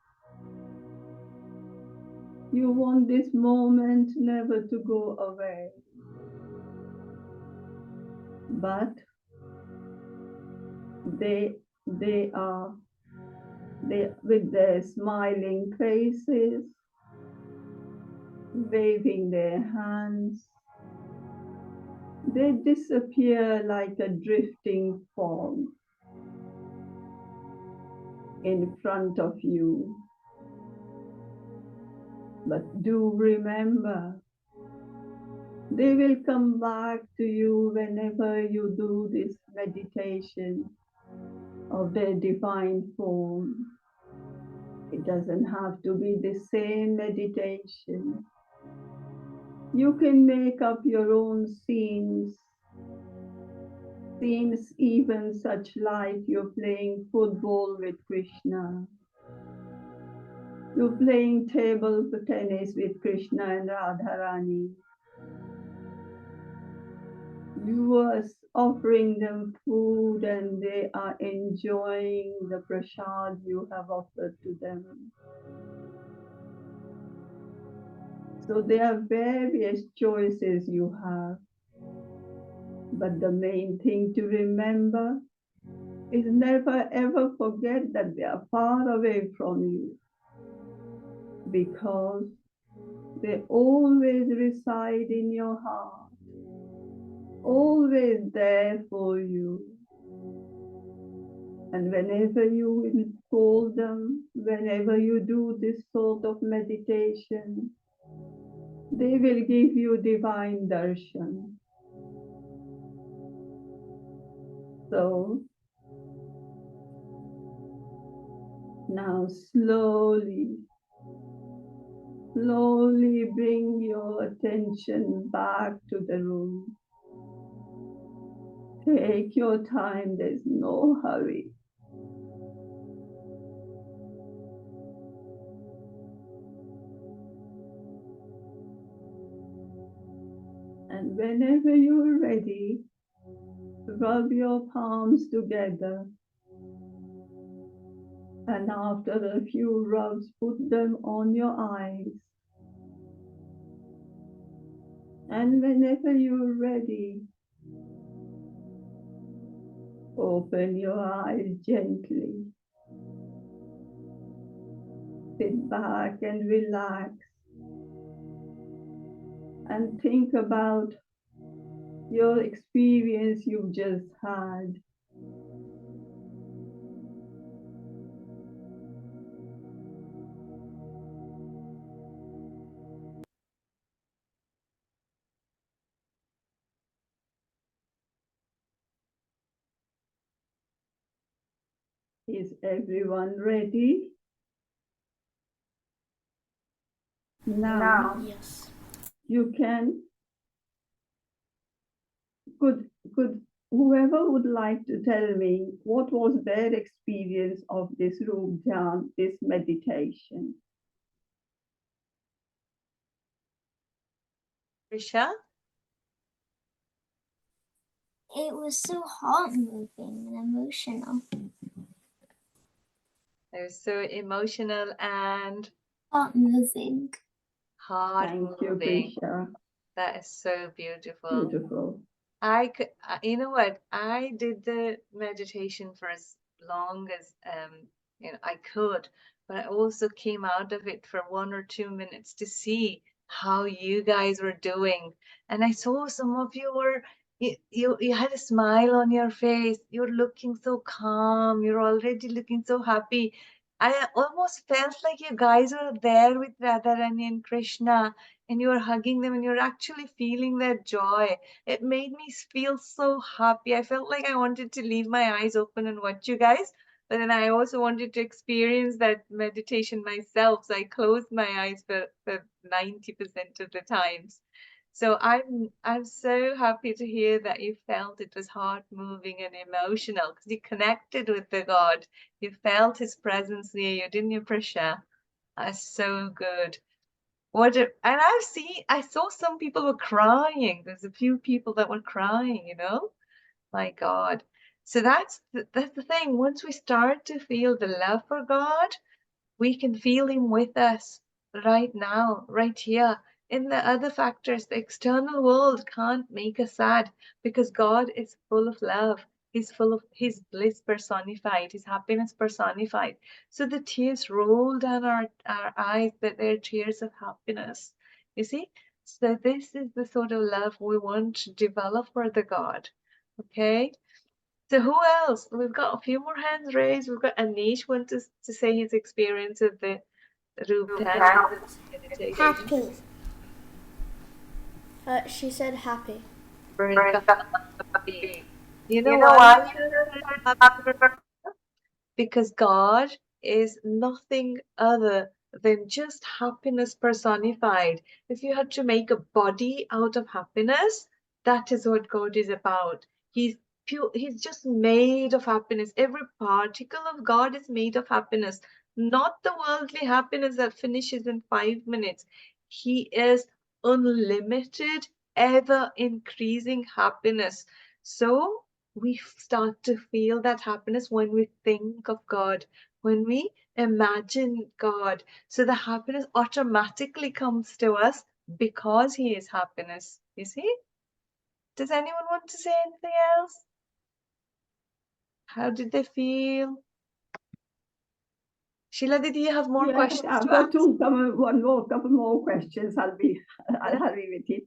You want this moment never to go away. But they with their smiling faces, waving their hands, they disappear like a drifting fog in front of you. But do remember, they will come back to you whenever you do this meditation of their divine form. It doesn't have to be the same meditation. You can make up your own scenes even such like you're playing football with Krishna. You're playing table tennis with Krishna and Radharani. You are offering them food and they are enjoying the prasad you have offered to them. So there are various choices you have. But the main thing to remember is never ever forget that they are far away from you, because they always reside in your heart, always there for you. And whenever you will call them, whenever you do this sort of meditation, they will give you divine darshan. So now slowly bring your attention back to the room. Take your time, there's no hurry. And whenever you're ready, rub your palms together. And after a few rubs, put them on your eyes. And whenever you're ready, open your eyes gently. Sit back and relax. And think about your experience you've just had. Is everyone ready? Now, Yes. you can, could whoever would like to tell me what was their experience of this room down, this meditation? Risha? It was so heart-moving and emotional. It was so emotional and Heart-moving. heart-moving. Thank you, Prisha. That is so beautiful. Beautiful. You know what? I did the meditation for as long as I could, but I also came out of it for 1 or 2 minutes to see how you guys were doing, and I saw some of you were you had a smile on your face. You're looking so calm. You're already looking so happy. I almost felt like you guys were there with Radharani and Krishna, and you were hugging them and you're actually feeling their joy. It made me feel so happy. I felt like I wanted to leave my eyes open and watch you guys, but then I also wanted to experience that meditation myself. So I closed my eyes for 90% of the times. So I'm so happy to hear that you felt it was heart moving and emotional because you connected with the God. You felt his presence near you, didn't you, Prisha? That's so good. And I saw some people were crying. There's a few people that were crying, you know? My God. So that's the thing. Once we start to feel the love for God, we can feel him with us right now, right here. In the other factors, the external world can't make us sad because God is full of love. He's full of his bliss personified, his happiness personified. So the tears roll down our eyes, but they're tears of happiness. You see? So this is the sort of love we want to develop for the God. Okay? So who else? We've got a few more hands raised. We've got Anish want to say his experience of the Ruptan meditation. Happy. She said happy. You know why? Because God is nothing other than just happiness personified. If you had to make a body out of happiness, that is what God is about. He's pure, he's just made of happiness. Every particle of God is made of happiness, not the worldly happiness that finishes in 5 minutes. He is unlimited, ever increasing happiness. So we start to feel that happiness when we think of God, when we imagine God. So the happiness automatically comes to us because he is happiness. You see? Does anyone want to say anything else? How did they feel? Sheila, did you have more questions? I've got couple more questions. I'll hurry with it.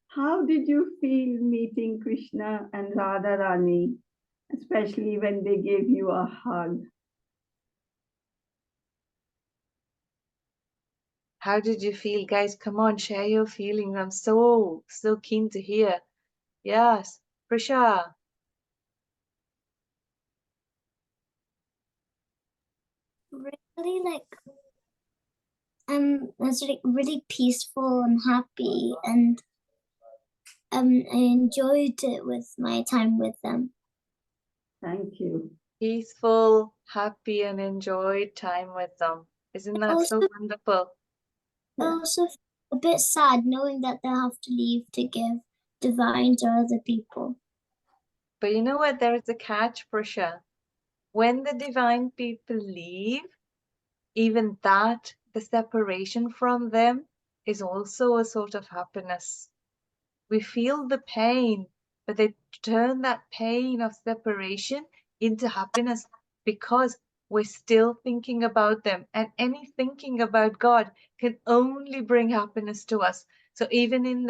How did you feel meeting Krishna and Radharani, especially when they gave you a hug? How did you feel? Guys, come on, share your feelings. I'm so keen to hear. Yes, Prisha. Really it's like really peaceful and happy, and I enjoyed it with my time with them. Thank you. Peaceful, happy, and enjoyed time with them. Isn't that so wonderful? Also a bit sad knowing that they'll have to leave to give divine to other people. But you know what? There is a catch, Prisha. When the divine people leave, even that, the separation from them, is also a sort of happiness. We feel the pain, but they turn that pain of separation into happiness because we're still thinking about them. And any thinking about God can only bring happiness to us. So even in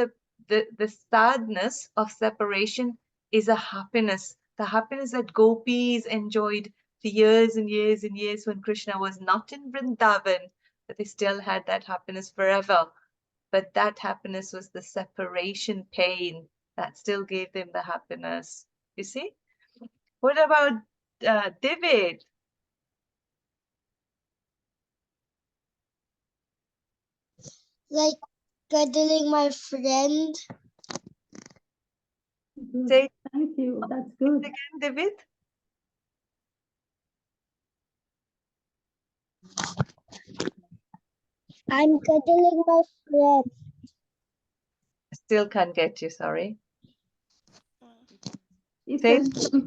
the sadness of separation is a happiness. The happiness that gopis enjoyed for years and years and years when Krishna was not in Vrindavan, but they still had that happiness forever. But that happiness was the separation pain that still gave them the happiness. You see? What about David? Like cuddling my friend. Say, thank you. That's good. Again, David. I'm cuddling my friend. Still can't get you, sorry. He Say said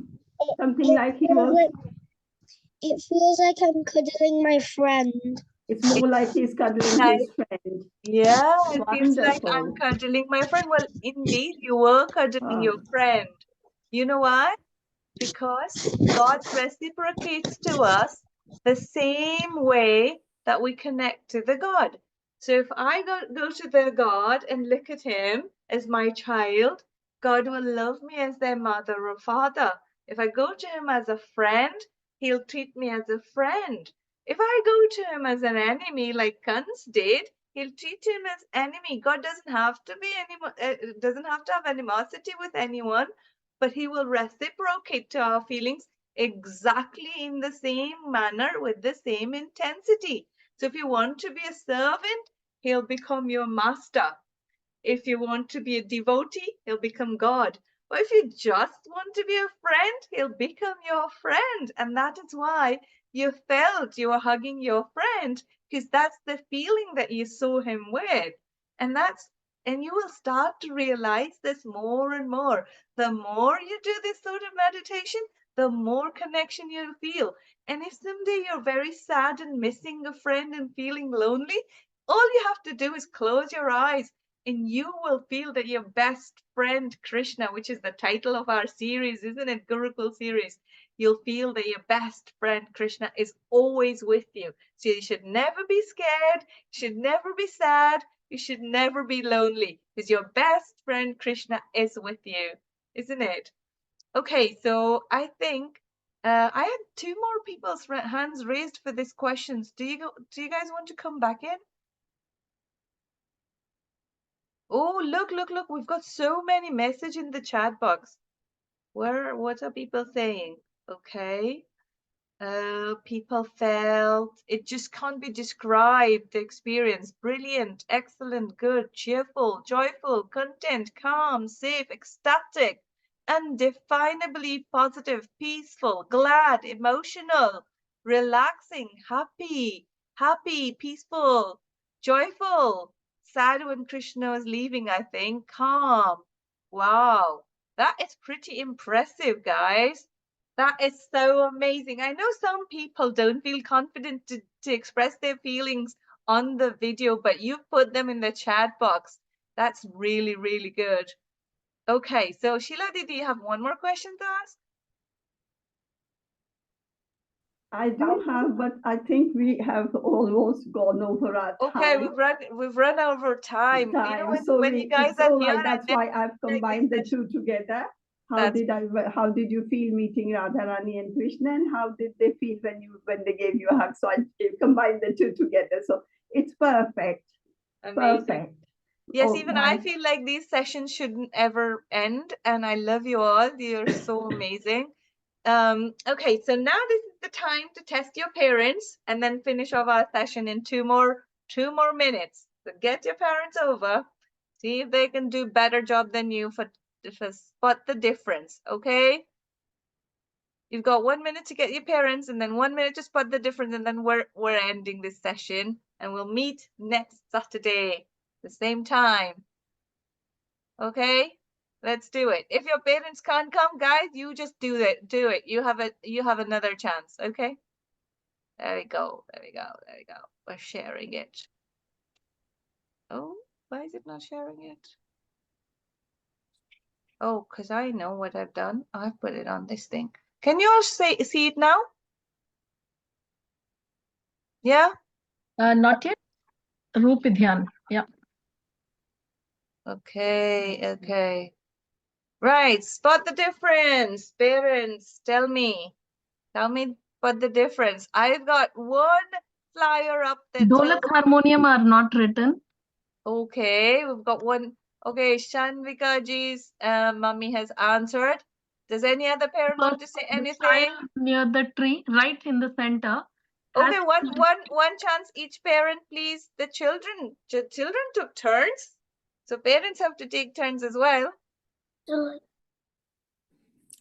something like he was. It feels like I'm cuddling my friend. It's more like he's cuddling his friend. Yeah, it feels like Wonderful. I'm cuddling my friend. Well, indeed, you were cuddling your friend. You know why? Because God reciprocates to us the same way that we connect to the God. So if I go to the God and look at him as my child, God will love me as their mother or father. If I go to him as a friend, he'll treat me as a friend. If I go to him as an enemy like Kans did, he'll treat him as enemy. God doesn't have to be doesn't have to have animosity with anyone, but he will reciprocate to our feelings exactly in the same manner with the same intensity. So if you want to be a servant, he'll become your master. If you want to be a devotee, he'll become God. But if you just want to be a friend, he'll become your friend. And that is why you felt you were hugging your friend, because that's the feeling that you saw him with. And you will start to realize this more and more. The more you do this sort of meditation, the more connection you'll feel. And if someday you're very sad and missing a friend and feeling lonely, all you have to do is close your eyes and you will feel that your best friend Krishna, which is the title of our series, isn't it? Gurukul series. You'll feel that your best friend Krishna is always with you. So you should never be scared. You should never be sad. You should never be lonely because your best friend Krishna is with you, isn't it? Okay, so I think I had two more people's hands raised for these questions. Do you guys want to come back in? Oh, look, we've got so many messages in the chat box. What are people saying? Okay. People felt it just can't be described, the experience. Brilliant, excellent, good, cheerful, joyful, content, calm, safe, ecstatic, undefinably positive, peaceful, glad, emotional, relaxing, happy, peaceful, joyful, sad when Krishna was leaving, I think, calm. Wow, that is pretty impressive, guys. That is so amazing. I know some people don't feel confident to express their feelings on the video, but you put them in the chat box. That's really, really good. Okay, so Sheila, do you have one more question to ask? I do have, but I think we have almost gone over our time. Okay, we've run over time. You know, when you guys it's are all here, right. That's why I've combined the two together. How did you feel meeting Radharani and Krishna, and how did they feel when they gave you a hug? So I combined the two together. So it's perfect. Amazing. Perfect. Yes, even I feel like these sessions shouldn't ever end, and I love you all. You're so amazing. Okay, so now this is the time to test your parents and then finish off our session in two more minutes. So get your parents over, see if they can do better job than you for spot the difference, okay? You've got 1 minute to get your parents and then 1 minute to spot the difference, and then we're ending this session and we'll meet next Saturday, the same time. Okay? Let's do it. If your parents can't come, guys, you just do it. You have another chance, okay? There we go. We're sharing it. Oh, why is it not sharing it? Oh, because I know what I've done. I've put it on this thing. Can you all see it now? Yeah? Not yet. Rupidhyan. Yeah. Okay. Right, spot the difference. Parents, tell me what the difference. I've got one flyer up that Dholak, harmonium are not written. Okay, we've got one. Okay, Shanvika ji's mummy has answered. Does any other parent want to say anything? Near the tree, right in the center. Okay, one chance each parent, please. The children took turns, so parents have to take turns as well.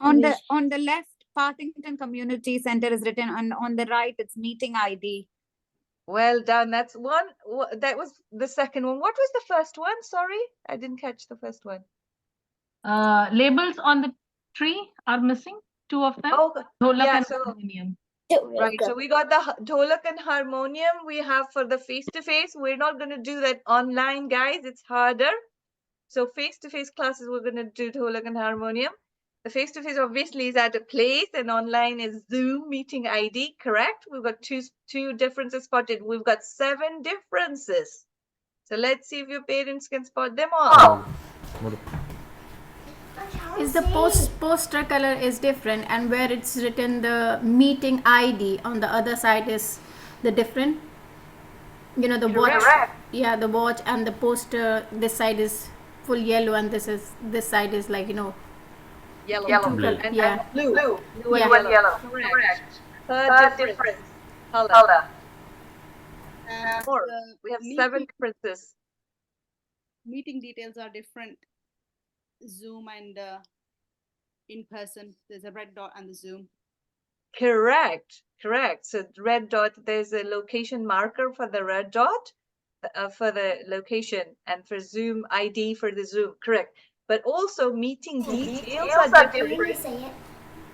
On the left, Partington Community Center is written, and on the right, it's meeting ID. Well done. That's one. That was the second one. What was the first one? Sorry, I didn't catch the first one. Labels on the tree are missing. Two of them. Oh, Dholak yeah, and harmonium. Right, so we got the Dholak and harmonium we have for the face-to-face. We're not going to do that online, guys. It's harder. So face-to-face classes, we're going to do Dholak and harmonium. The face-to-face obviously is at a place, and online is Zoom meeting ID, correct? We've got two differences spotted. We've got 7 differences. So let's see if your parents can spot them all. Is the poster color is different, and where it's written the meeting ID on the other side is the different, you know, the watch. Yeah, the watch and the poster. This side is full yellow, and this side is like, you know, Yellow. blue. And Yeah. blue. Blue Yeah. and yellow. Correct. Third difference. Color. More. We have 7 differences. Meeting details are different. Zoom and in person. There's a red dot and the Zoom. Correct. So red dot, there's a location marker for the red dot for the location, and for Zoom ID for the Zoom. Correct. But also meeting details are different,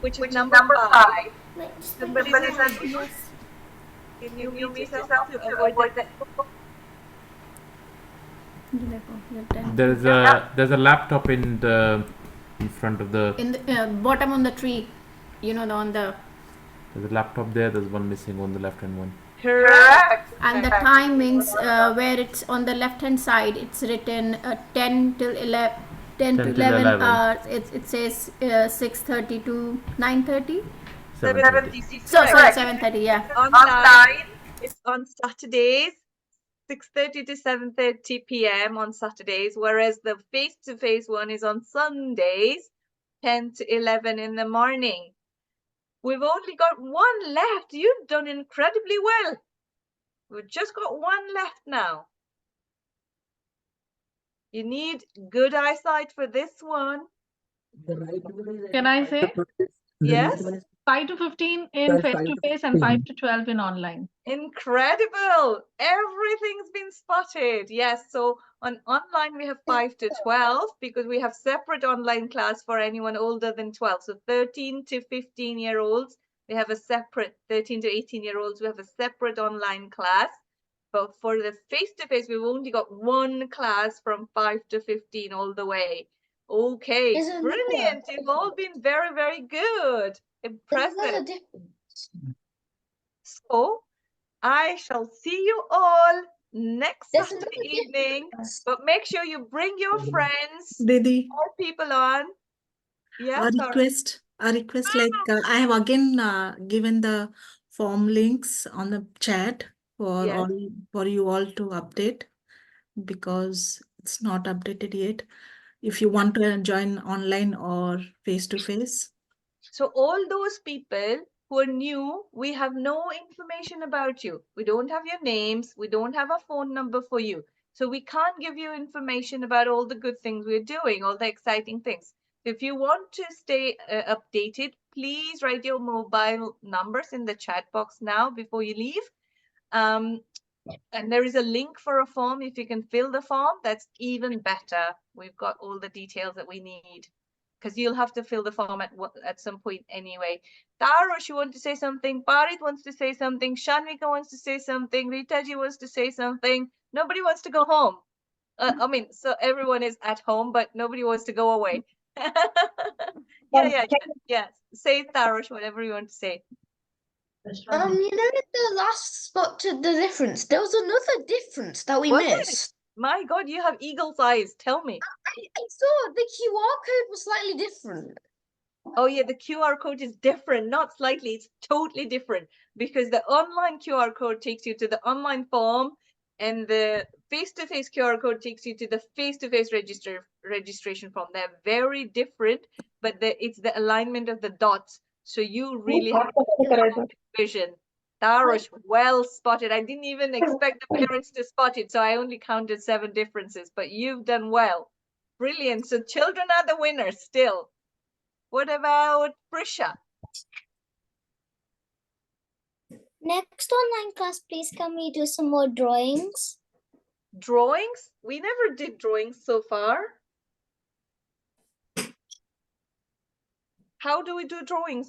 which is number 5. Somebody says yes. Can you mute yourself to avoid that? There's a laptop in front of the. In the bottom on the tree, you know, on the. There's a laptop there. There's one missing on the left hand one. Correct. And the timings, where it's on the left hand side, it's written 10 till 11. 10 to 11 hours. It says 6:30 to 9:30. 7:30. So sorry, 7:30. Yeah. Online, it's on Saturdays, 6:30 to 7:30 p.m. on Saturdays, whereas the face-to-face one is on Sundays, 10 to 11 in the morning. We've only got one left. You've done incredibly well. We've just got one left now. You need good eyesight for this one. Can I say? Yes. 5 to 15 in face-to-face and 5 to 12 in online. Incredible. Everything's been spotted. Yes. So on online, we have 5 to 12 because we have separate online class for anyone older than 12. So 13 to 15-year-olds, we have a separate 13 to 18-year-olds. We have a separate online class. But for the face-to-face, we've only got one class from 5 to 15 all the way. Okay, brilliant. You've all been very, very good. Impressive. So I shall see you all next Saturday evening. But make sure you bring your friends, Didi, more people on. Yeah, a request, like I have again given the form links on the chat for Yes. for you all to update, because it's not updated yet. If you want to join online or face to face. So all those people who are new, we have no information about you. We don't have your names. We don't have a phone number for you. So we can't give you information about all the good things we're doing, all the exciting things. If you want to stay updated, please write your mobile numbers in the chat box now before you leave. And there is a link for a form. If you can fill the form, that's even better. We've got all the details that we need, because you'll have to fill the form at some point anyway. Tarush, you want to say something? Parit wants to say something. Shanvika wants to say something. Ritaji wants to say something. Nobody wants to go home. I mean, so everyone is at home, but nobody wants to go away. Yeah. Say, Tarush, whatever you want to say. You know, the last spotted the difference. There was another difference that we missed. My God, you have eagle's eyes. Tell me. I saw the QR code was slightly different. Oh yeah, the QR code is different, not slightly, it's totally different, because the online QR code takes you to the online form, and the face-to-face QR code takes you to the face-to-face registration form. They're very different, but it's the alignment of the dots. So you really have vision. Tarush, well spotted. I didn't even expect the parents to spot it, so I only counted 7 differences, but you've done well. Brilliant. So children are the winners still. What about Prisha? Next online class, please can we do some more drawings? Drawings? We never did drawings so far. How do we do drawings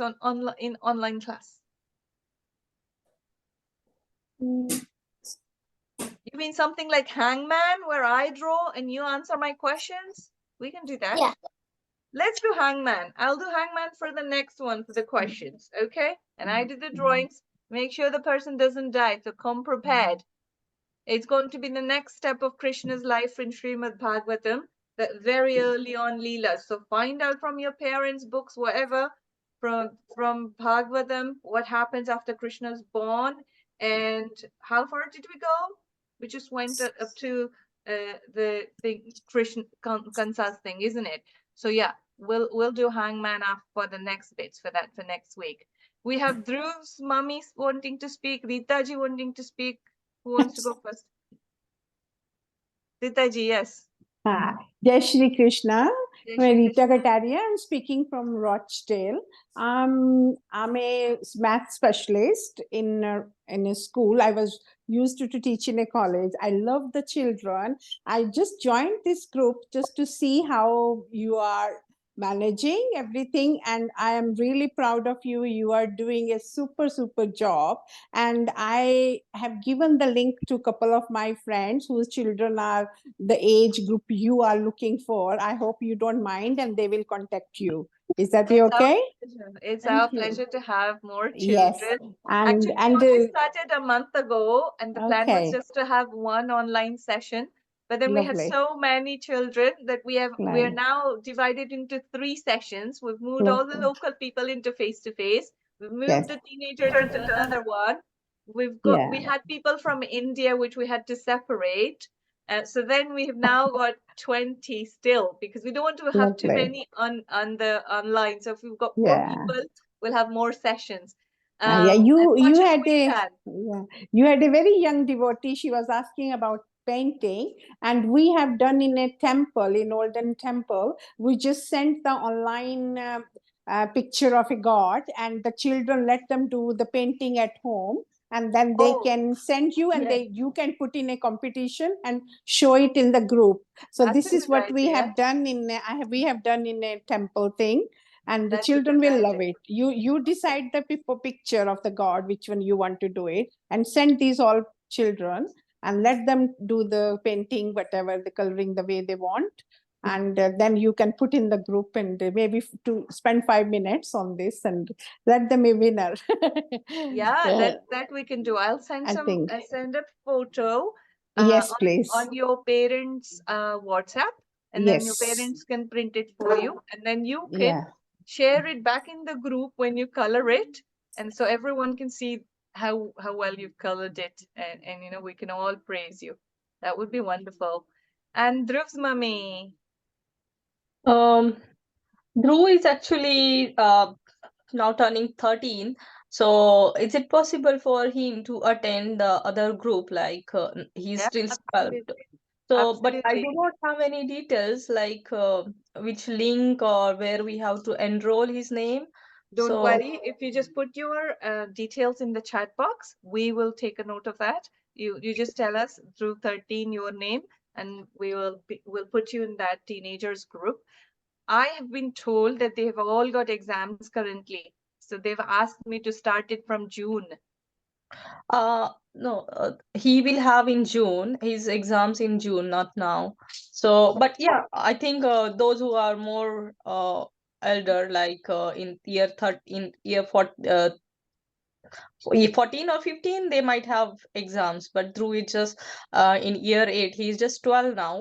in online class? You mean something like Hangman, where I draw and you answer my questions? We can do that. Yeah. Let's do Hangman. I'll do Hangman for the next one for the questions, okay? And I do the drawings. Make sure the person doesn't die, so come prepared. It's going to be the next step of Krishna's life in Srimad Bhagavatam, that very early on Leela. So find out from your parents' books, whatever, from Bhagavatam, what happens after Krishna's born, And how far did we go? We just went up to the thing, Krishna Kansa's thing, isn't it? So yeah, we'll do Hangman up for the next bits for next week. We have Dhruv's mummy wanting to speak, Ritaji wanting to speak. Who wants to go first? Ritaji, yes. Jai Shri Krishna. Jai I'm Shri Rita Kataria. I'm speaking from Rochdale. I'm a math specialist in a school. I was used to teach in a college. I love the children. I just joined this group just to see how you are managing everything, and I am really proud of you. You are doing a super job, and I have given the link to a couple of my friends whose children are the age group you are looking for. I hope you don't mind, and they will contact you. Is that be okay? It's our pleasure to have more Yes, children. and Actually, we started a month ago, and the plan was okay. just to have one online session. But then we had Lovely. so many children that we are Right. now divided into 3 sessions. We've moved all the Lovely. local people into face-to-face. We've moved Yes. the teenagers into another one. We Yeah. had people from India, which we had to separate. So then we have now got 20 still, because we don't want to have too Lovely. many on the online. So if we've got more Yeah. people, we'll have more sessions. Yeah, As you much as had we a can. you had a very young devotee. She was asking about painting, and we have done in a temple, in olden temple. We just sent the online picture of a god, and the children let them do the painting at home, and then they can send you, and yes. you can put in a competition and show it in the group. So That's this a is good what we idea. have done we have done in a temple thing, and the That's a children good will love idea. it. You decide the picture of the god, which one you want to do it, and send these all children, and let them do the painting, whatever, the coloring, the way they want. And then you can put in the group, and maybe to spend 5 minutes on this and let them a winner. Yeah, that we can do. I'll send I think. send a photo Yes, please. on your parents' WhatsApp, and then your Yes. parents can print it for you, and then you can Yeah. share it back in the group when you color it, and so everyone can see how well you've colored it, and you know, we can all praise you. That would be wonderful. And Dhruv's mummy. Dhruv is actually now turning 13. So is it possible for him to attend the other group, like he's Yeah, still 12? absolutely. So, but I do Absolutely. not have any details, like which link or where we have to enroll his name. Don't So worry, if you just put your details in the chat box, we will take a note of that. You just tell us through 13 your name, and we'll put you in that teenagers group. I have been told that they have all got exams currently, so they've asked me to start it from June. no, he will have in June, his exams in June, not now. So, but yeah, I think those who are more elder, like in year 13, year 14 or 15, they might have exams, but through it just in year 8, he's just 12 now.